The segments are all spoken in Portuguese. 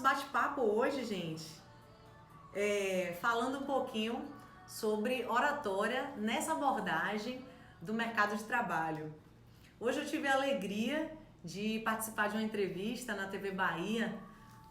bate-papo hoje, gente, falando um pouquinho sobre oratória nessa abordagem do mercado de trabalho. Hoje eu tive a alegria de participar de uma entrevista na TV Bahia,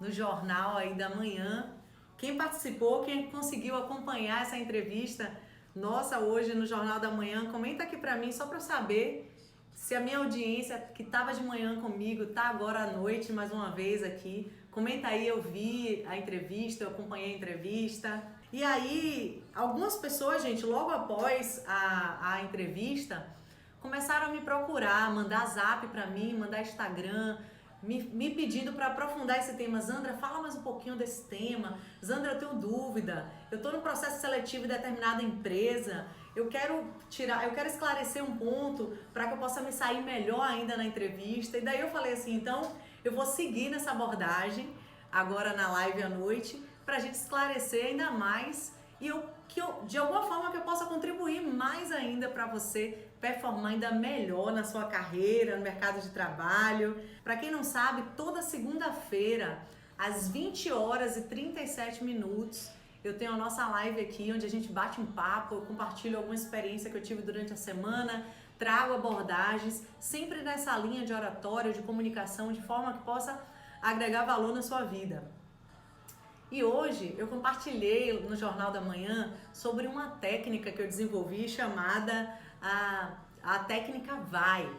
no Jornal aí da Manhã. Quem participou, quem conseguiu acompanhar essa entrevista nossa hoje no Jornal da Manhã, comenta aqui pra mim só pra eu saber se a minha audiência que estava de manhã comigo tá agora à noite mais uma vez aqui. Comenta aí, eu vi a entrevista, eu acompanhei a entrevista. E aí, algumas pessoas, gente, logo após a entrevista, começaram a me procurar, mandar zap pra mim, mandar Instagram, me pedindo para aprofundar esse tema. Zandra, fala mais um pouquinho desse tema. Zandra, eu tenho dúvida. Eu estou no processo seletivo em determinada empresa. Eu quero esclarecer um ponto para que eu possa me sair melhor ainda na entrevista. E daí eu falei assim, então eu vou seguir nessa abordagem agora na live à noite para a gente esclarecer ainda mais e de alguma forma que eu possa contribuir mais ainda para você performar ainda melhor na sua carreira, no mercado de trabalho. Para quem não sabe, toda segunda-feira, às 20 horas e 37 minutos, eu tenho a nossa live aqui, onde a gente bate um papo, eu compartilho alguma experiência que eu tive durante a semana, trago abordagens, sempre nessa linha de oratória, de comunicação, de forma que possa agregar valor na sua vida. E hoje eu compartilhei no Jornal da Manhã sobre uma técnica que eu desenvolvi chamada a técnica VAI,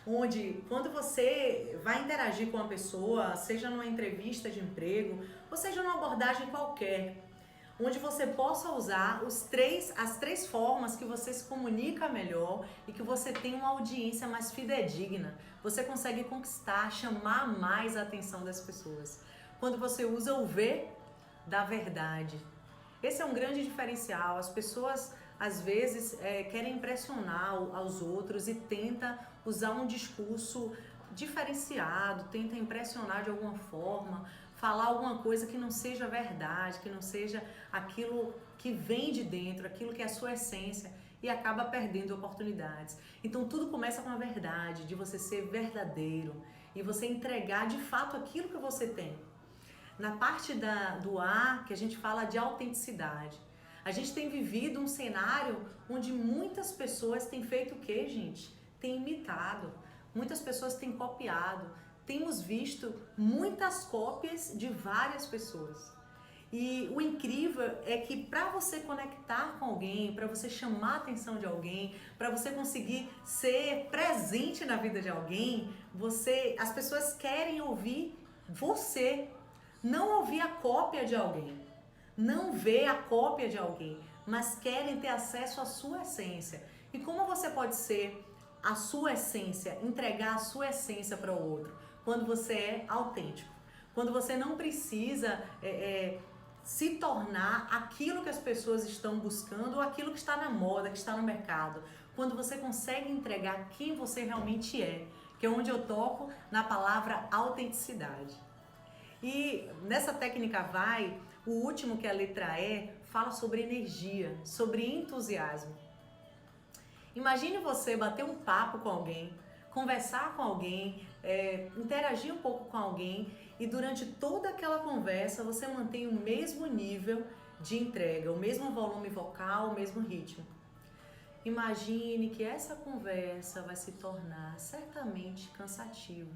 onde quando você vai interagir com uma pessoa, seja numa entrevista de emprego, ou seja numa abordagem qualquer, onde você possa usar as três formas que você se comunica melhor e que você tem uma audiência mais fidedigna. Você consegue conquistar, chamar mais a atenção das pessoas. Quando você usa o V da verdade. Esse é um grande diferencial. As pessoas às vezes querem impressionar aos outros e tenta usar um discurso diferenciado, tenta impressionar de alguma forma, falar alguma coisa que não seja verdade, que não seja aquilo que vem de dentro, aquilo que é a sua essência, e acaba perdendo oportunidades. Então tudo começa com a verdade, de você ser verdadeiro e você entregar de fato aquilo que você tem. Na parte do A, que a gente fala de autenticidade, a gente tem vivido um cenário onde muitas pessoas têm feito o quê, gente? Têm imitado, muitas pessoas têm copiado. Temos visto muitas cópias de várias pessoas. E o incrível é que para você conectar com alguém, para você chamar a atenção de alguém, para você conseguir ser presente na vida de alguém, as pessoas querem ouvir você, não ouvir a cópia de alguém, não ver a cópia de alguém, mas querem ter acesso à sua essência. E como você pode ser a sua essência, entregar a sua essência para o outro? Quando você é autêntico, quando você não precisa se tornar aquilo que as pessoas estão buscando ou aquilo que está na moda, que está no mercado. Quando você consegue entregar quem você realmente é, que é onde eu toco na palavra autenticidade. E nessa técnica VAI, o último, que é a letra E, fala sobre energia, sobre entusiasmo. Imagine você bater um papo com alguém, conversar com alguém, interagir um pouco com alguém e durante toda aquela conversa você mantém o mesmo nível de entrega, o mesmo volume vocal, o mesmo ritmo. Imagine que essa conversa vai se tornar certamente cansativa.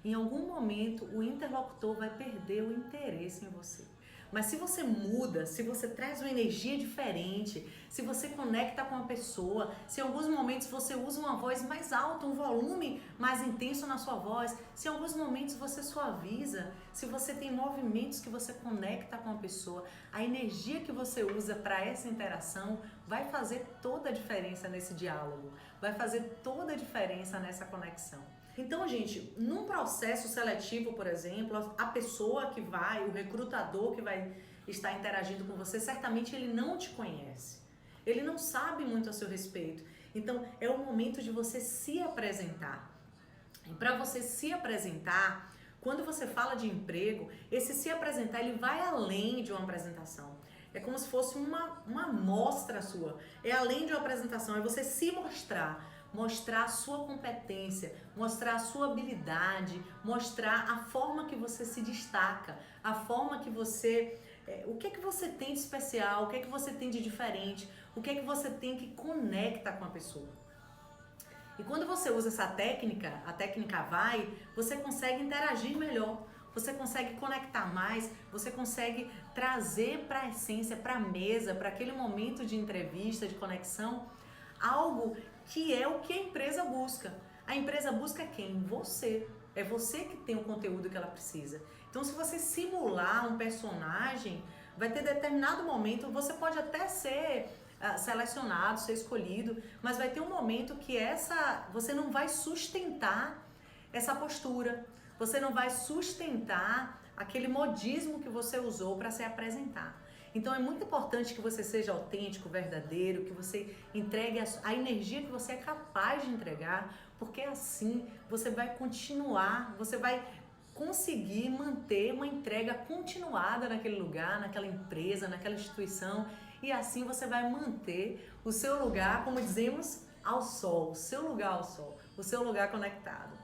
Em algum momento o interlocutor vai perder o interesse em você. Mas se você muda, se você traz uma energia diferente, se você conecta com a pessoa, se em alguns momentos você usa uma voz mais alta, um volume mais intenso na sua voz, se em alguns momentos você suaviza, se você tem movimentos que você conecta com a pessoa, a energia que você usa para essa interação vai fazer toda a diferença nesse diálogo, vai fazer toda a diferença nessa conexão. Então, gente, num processo seletivo, por exemplo, a pessoa que vai, o recrutador que vai estar interagindo com você, certamente ele não te conhece. Ele não sabe muito a seu respeito. Então, é o momento de você se apresentar. E para você se apresentar, quando você fala de emprego, esse se apresentar, ele vai além de uma apresentação. É como se fosse uma amostra sua. É além de uma apresentação, é você se mostrar. mostrar a sua competência, mostrar a sua habilidade, mostrar a forma que você se destaca, a forma que você... o que é que você tem de especial, o que é que você tem de diferente, o que é que você tem que conecta com a pessoa. E quando você usa essa técnica, a técnica vai, você consegue interagir melhor, você consegue conectar mais, você consegue trazer para a essência, para a mesa, para aquele momento de entrevista, de conexão, algo que é o que a empresa busca. A empresa busca quem? Você. É você que tem o conteúdo que ela precisa. Então, se você simular um personagem, vai ter determinado momento, você pode até ser selecionado, ser escolhido, mas vai ter um momento que você não vai sustentar essa postura, você não vai sustentar aquele modismo que você usou para se apresentar. Então é muito importante que você seja autêntico, verdadeiro, que você entregue a energia que você é capaz de entregar, porque assim você vai continuar, você vai conseguir manter uma entrega continuada naquele lugar, naquela empresa, naquela instituição, e assim você vai manter o seu lugar, como dizemos, ao sol, o seu lugar ao sol, o seu lugar conectado.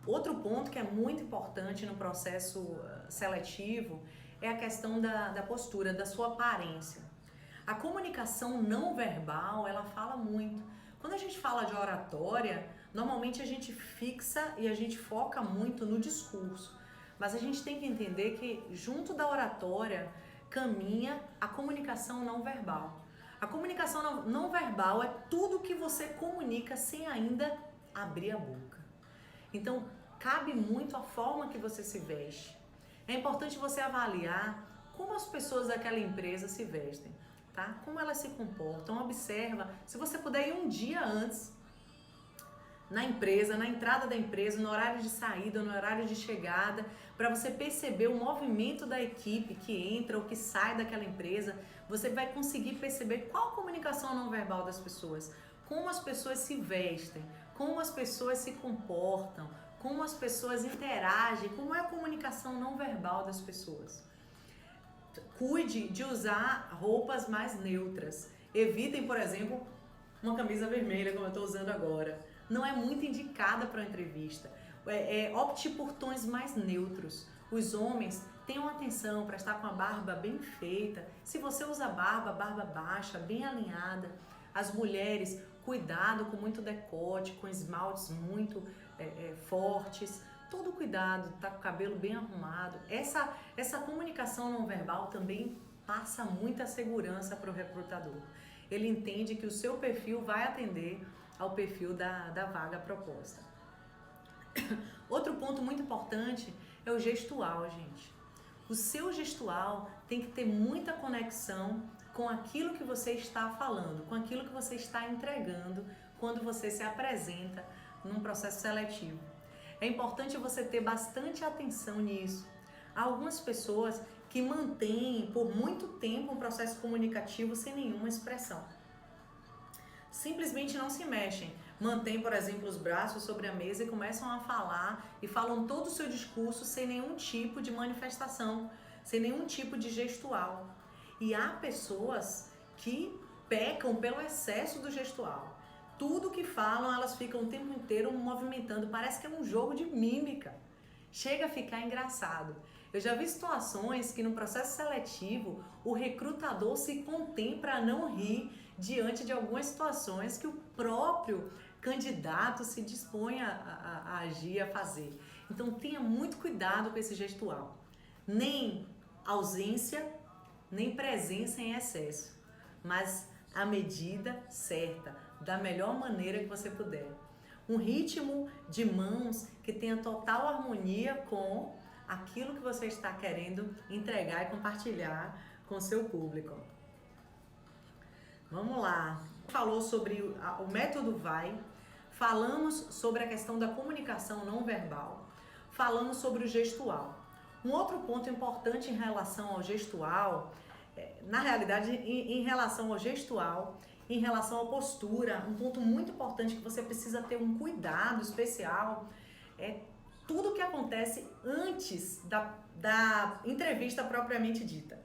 Outro ponto que é muito importante no processo seletivo é a questão da postura, da sua aparência. A comunicação não verbal, ela fala muito. Quando a gente fala de oratória, normalmente a gente fixa e a gente foca muito no discurso. Mas a gente tem que entender que junto da oratória caminha a comunicação não verbal. A comunicação não verbal é tudo que você comunica sem ainda abrir a boca. Então, cabe muito a forma que você se veste. É importante você avaliar como as pessoas daquela empresa se vestem, tá? Como elas se comportam. Observa, se você puder ir um dia antes na empresa, na entrada da empresa, no horário de saída, no horário de chegada, para você perceber o movimento da equipe que entra ou que sai daquela empresa, você vai conseguir perceber qual a comunicação não verbal das pessoas, como as pessoas se vestem, como as pessoas se comportam, como as pessoas interagem, como é a comunicação não verbal das pessoas. Cuide de usar roupas mais neutras. Evitem, por exemplo, uma camisa vermelha, como eu estou usando agora. Não é muito indicada para a entrevista. Opte por tons mais neutros. Os homens, tenham atenção para estar com a barba bem feita. Se você usa barba baixa, bem alinhada. As mulheres, cuidado com muito decote, com esmaltes muito fortes. Todo cuidado, tá com o cabelo bem arrumado. Essa comunicação não verbal também passa muita segurança para o recrutador. Ele entende que o seu perfil vai atender ao perfil da vaga proposta. Outro ponto muito importante é o gestual, gente. O seu gestual tem que ter muita conexão com aquilo que você está falando, com aquilo que você está entregando quando você se apresenta num processo seletivo. É importante você ter bastante atenção nisso. Há algumas pessoas que mantêm por muito tempo um processo comunicativo sem nenhuma expressão. Simplesmente não se mexem. Mantêm, por exemplo, os braços sobre a mesa e começam a falar e falam todo o seu discurso sem nenhum tipo de manifestação, sem nenhum tipo de gestual. E há pessoas que pecam pelo excesso do gestual. Tudo que falam, elas ficam o tempo inteiro movimentando. Parece que é um jogo de mímica. Chega a ficar engraçado. Eu já vi situações que no processo seletivo o recrutador se contém para não rir diante de algumas situações que o próprio candidato se dispõe a agir, a fazer. Então tenha muito cuidado com esse gestual. Nem ausência, nem presença em excesso, mas a medida certa, da melhor maneira que você puder. Um ritmo de mãos que tenha total harmonia com aquilo que você está querendo entregar e compartilhar com o seu público. Vamos lá. Falou sobre o método VAI, falamos sobre a questão da comunicação não verbal, falamos sobre o gestual. Um outro ponto importante em relação ao gestual, na realidade, em relação ao gestual, em relação à postura, um ponto muito importante que você precisa ter um cuidado especial é tudo que acontece antes da entrevista propriamente dita.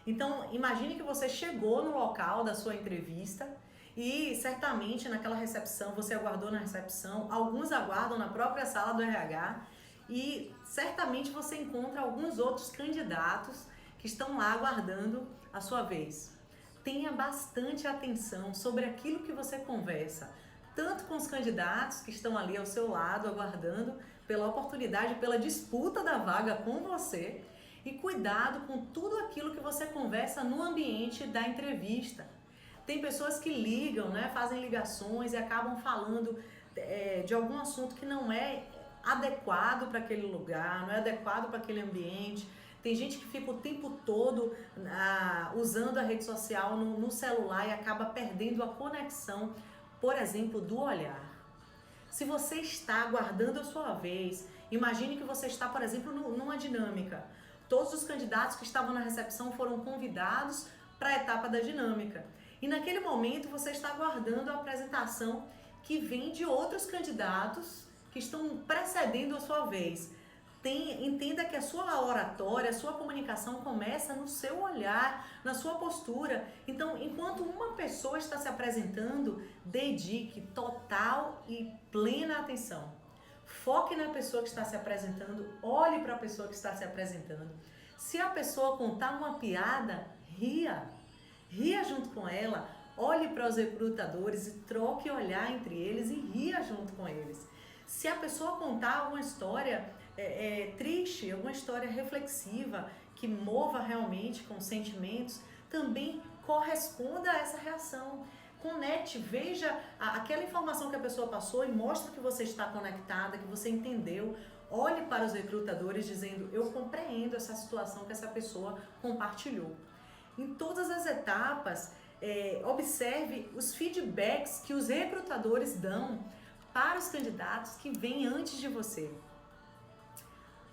Então, imagine que você chegou no local da sua entrevista E certamente naquela recepção, você aguardou na recepção, alguns aguardam na própria sala do RH e certamente você encontra alguns outros candidatos que estão lá aguardando a sua vez. Tenha bastante atenção sobre aquilo que você conversa, tanto com os candidatos que estão ali ao seu lado aguardando pela oportunidade, pela disputa da vaga com você, e cuidado com tudo aquilo que você conversa no ambiente da entrevista. Tem pessoas que ligam, né, fazem ligações e acabam falando de algum assunto que não é adequado para aquele lugar, não é adequado para aquele ambiente. Tem gente que fica o tempo todo usando a rede social no celular e acaba perdendo a conexão, por exemplo, do olhar. Se você está aguardando a sua vez, imagine que você está, por exemplo, numa dinâmica. Todos os candidatos que estavam na recepção foram convidados para a etapa da dinâmica. E naquele momento você está aguardando a apresentação que vem de outros candidatos que estão precedendo a sua vez. Entenda que a sua oratória, a sua comunicação começa no seu olhar, na sua postura. Então, enquanto uma pessoa está se apresentando, dedique total e plena atenção. Foque na pessoa que está se apresentando, olhe para a pessoa que está se apresentando. Se a pessoa contar uma piada, ria. Ria junto com ela, olhe para os recrutadores e troque olhar entre eles e ria junto com eles. Se a pessoa contar alguma história triste, alguma história reflexiva, que mova realmente com sentimentos, também corresponda a essa reação. Conecte, veja aquela informação que a pessoa passou e mostre que você está conectada, que você entendeu. Olhe para os recrutadores dizendo, eu compreendo essa situação que essa pessoa compartilhou. Em todas as etapas, observe os feedbacks que os recrutadores dão para os candidatos que vêm antes de você.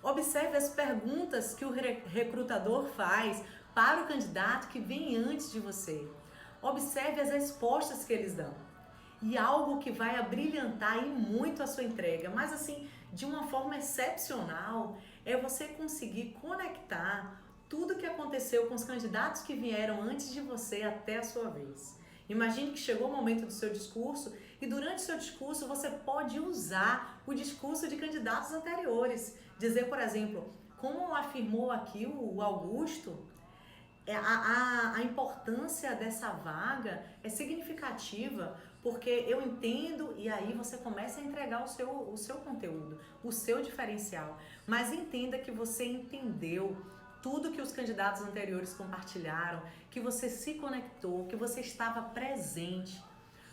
Observe as perguntas que o recrutador faz para o candidato que vem antes de você. Observe as respostas que eles dão. E algo que vai abrilhantar e muito a sua entrega, mas assim, de uma forma excepcional, é você conseguir conectar tudo o que aconteceu com os candidatos que vieram antes de você até a sua vez. Imagine que chegou o momento do seu discurso e durante o seu discurso você pode usar o discurso de candidatos anteriores. Dizer, por exemplo, como afirmou aqui o Augusto, a importância dessa vaga é significativa porque eu entendo, e aí você começa a entregar o seu conteúdo, o seu diferencial. Mas entenda que você entendeu tudo que os candidatos anteriores compartilharam, que você se conectou, que você estava presente.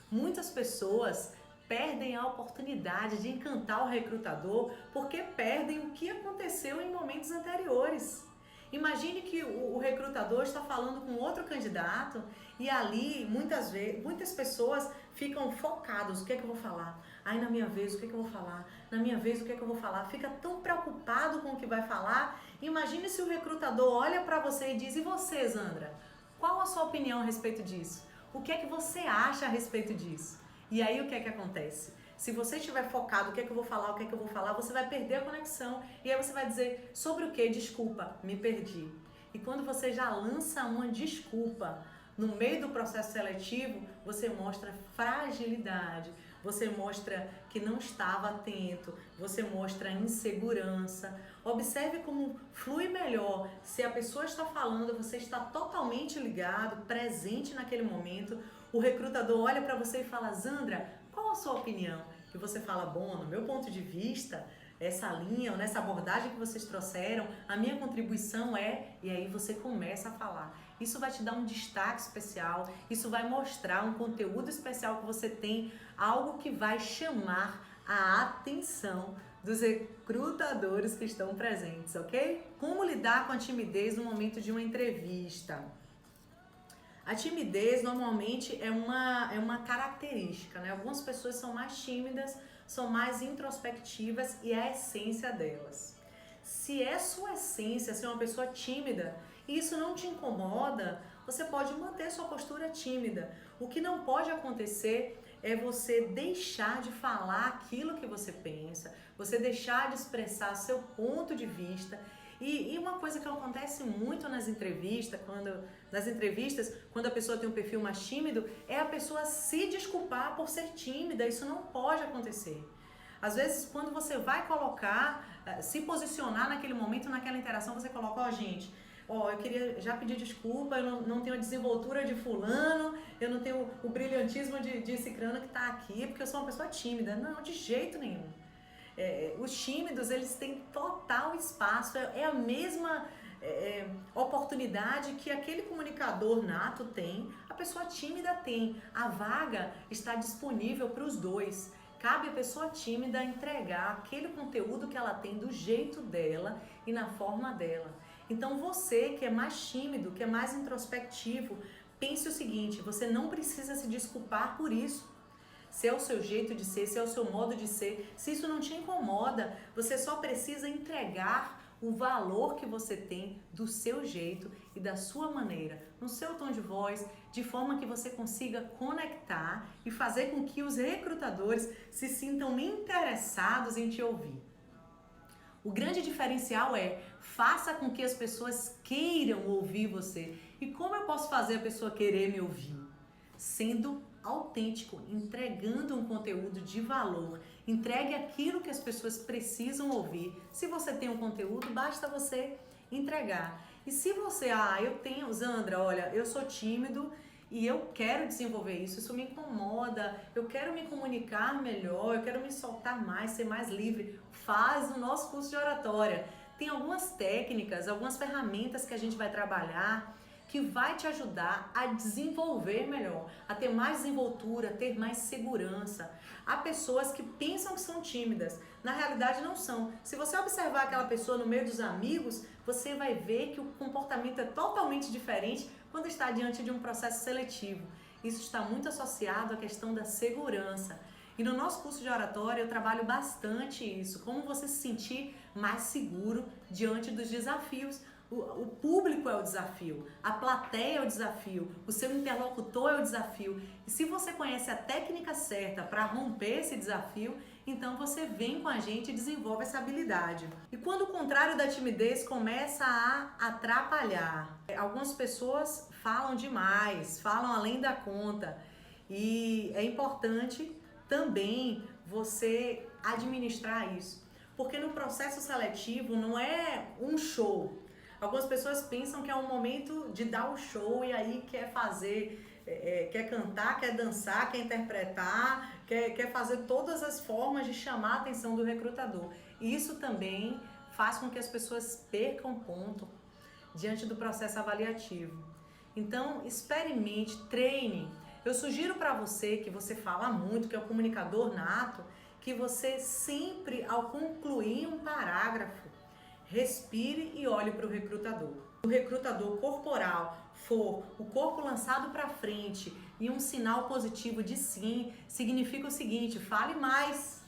Muitas pessoas perdem a oportunidade de encantar o recrutador porque perdem o que aconteceu em momentos anteriores. Imagine que o recrutador está falando com outro candidato e ali muitas pessoas ficam focadas, o que é que eu vou falar? Aí na minha vez, o que é que eu vou falar? Na minha vez, o que é que eu vou falar? Fica tão preocupado com o que vai falar. Imagine se o recrutador olha para você e diz, e você, Zandra? Qual a sua opinião a respeito disso? O que é que você acha a respeito disso? E aí o que é que acontece? Se você estiver focado, o que é que eu vou falar, o que é que eu vou falar, você vai perder a conexão. E aí você vai dizer, sobre o que? Desculpa, me perdi. E quando você já lança uma desculpa no meio do processo seletivo, você mostra fragilidade, você mostra que não estava atento, você mostra insegurança. Observe como flui melhor. Se a pessoa está falando, você está totalmente ligado, presente naquele momento. O recrutador olha para você e fala, Zandra, qual a sua opinião? E você fala, bom, no meu ponto de vista, essa linha, ou nessa abordagem que vocês trouxeram, a minha contribuição é... E aí você começa a falar. Isso vai te dar um destaque especial, isso vai mostrar um conteúdo especial que você tem, algo que vai chamar a atenção dos recrutadores que estão presentes, ok? Como lidar com a timidez no momento de uma entrevista? A timidez normalmente é uma característica, né? Algumas pessoas são mais tímidas, são mais introspectivas e é a essência delas. Se é sua essência, ser uma pessoa tímida, e isso não te incomoda, você pode manter sua postura tímida. O que não pode acontecer é você deixar de falar aquilo que você pensa, você deixar de expressar seu ponto de vista E uma coisa que acontece muito nas entrevistas, quando a pessoa tem um perfil mais tímido, é a pessoa se desculpar por ser tímida. Isso não pode acontecer. Às vezes, quando você vai colocar, se posicionar naquele momento, naquela interação, você coloca, ó, gente, ó, eu queria já pedir desculpa, eu não tenho a desenvoltura de fulano, eu não tenho o brilhantismo de cicrano que tá aqui, porque eu sou uma pessoa tímida. Não, de jeito nenhum. Os tímidos, eles têm total espaço, é a mesma oportunidade que aquele comunicador nato tem, a pessoa tímida tem. A vaga está disponível para os dois. Cabe à pessoa tímida entregar aquele conteúdo que ela tem do jeito dela e na forma dela. Então você que é mais tímido, que é mais introspectivo, pense o seguinte, você não precisa se desculpar por isso. Se é o seu jeito de ser, se é o seu modo de ser, se isso não te incomoda, você só precisa entregar o valor que você tem do seu jeito e da sua maneira, no seu tom de voz, de forma que você consiga conectar e fazer com que os recrutadores se sintam interessados em te ouvir. O grande diferencial é, faça com que as pessoas queiram ouvir você. E como eu posso fazer a pessoa querer me ouvir? Sendo autêntico, entregando um conteúdo de valor. Entregue aquilo que as pessoas precisam ouvir. Se você tem um conteúdo, basta você entregar. E se você, Zandra, olha, eu sou tímido e eu quero desenvolver isso me incomoda, eu quero me comunicar melhor, eu quero me soltar mais, ser mais livre. Faz o nosso curso de oratória. Tem algumas técnicas, algumas ferramentas que a gente vai trabalhar que vai te ajudar a desenvolver melhor, a ter mais desenvoltura, ter mais segurança. Há pessoas que pensam que são tímidas, na realidade não são. Se você observar aquela pessoa no meio dos amigos, você vai ver que o comportamento é totalmente diferente quando está diante de um processo seletivo. Isso está muito associado à questão da segurança. E no nosso curso de oratória eu trabalho bastante isso, como você se sentir mais seguro diante dos desafios. O público é o desafio, a plateia é o desafio, o seu interlocutor é o desafio. E se você conhece a técnica certa para romper esse desafio, então você vem com a gente e desenvolve essa habilidade. E quando o contrário da timidez começa a atrapalhar, algumas pessoas falam demais, falam além da conta. E é importante também você administrar isso, porque no processo seletivo não é um show. Algumas pessoas pensam que é um momento de dar o show e aí quer fazer, quer cantar, quer dançar, quer interpretar, quer fazer todas as formas de chamar a atenção do recrutador. E isso também faz com que as pessoas percam ponto diante do processo avaliativo. Então, experimente, treine. Eu sugiro para você, que você fala muito, que é o comunicador nato, que você sempre, ao concluir um parágrafo, respire e olhe para o recrutador. Se o recrutador corporal for o corpo lançado para frente e um sinal positivo de sim, significa o seguinte, fale mais.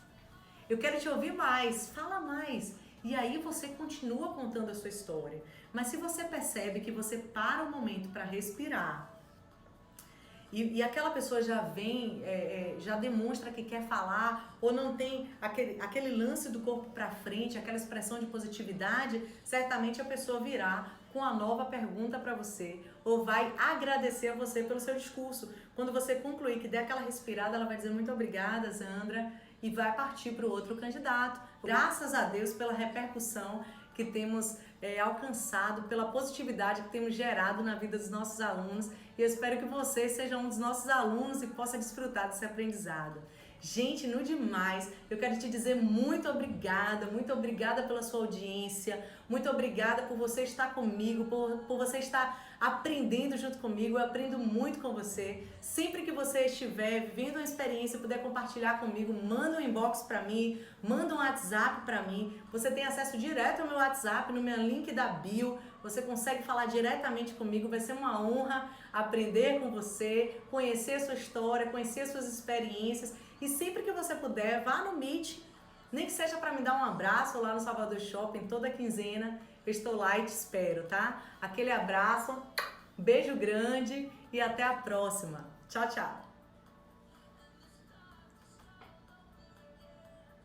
Eu quero te ouvir mais, fala mais. E aí você continua contando a sua história. Mas se você percebe que você para um momento para respirar, e aquela pessoa já vem, já demonstra que quer falar, ou não tem aquele lance do corpo para frente, aquela expressão de positividade, certamente a pessoa virá com a nova pergunta para você, ou vai agradecer a você pelo seu discurso. Quando você concluir, que der aquela respirada, ela vai dizer muito obrigada, Zandra, e vai partir para o outro candidato. Graças a Deus pela repercussão que temos alcançado, pela positividade que temos gerado na vida dos nossos alunos, e eu espero que você seja um dos nossos alunos e possa desfrutar desse aprendizado. Gente, no demais, eu quero te dizer muito obrigada pela sua audiência, muito obrigada por você estar comigo, por você estar aprendendo junto comigo. Eu aprendo muito com você. Sempre que você estiver vivendo uma experiência e puder compartilhar comigo, manda um inbox para mim, manda um WhatsApp para mim. Você tem acesso direto ao meu WhatsApp, no meu link da bio. Você consegue falar diretamente comigo, vai ser uma honra aprender com você, conhecer a sua história, conhecer as suas experiências. E sempre que você puder, vá no Meet, nem que seja para me dar um abraço lá no Salvador Shopping, toda quinzena, eu estou lá e te espero, tá? Aquele abraço, beijo grande e até a próxima. Tchau, tchau!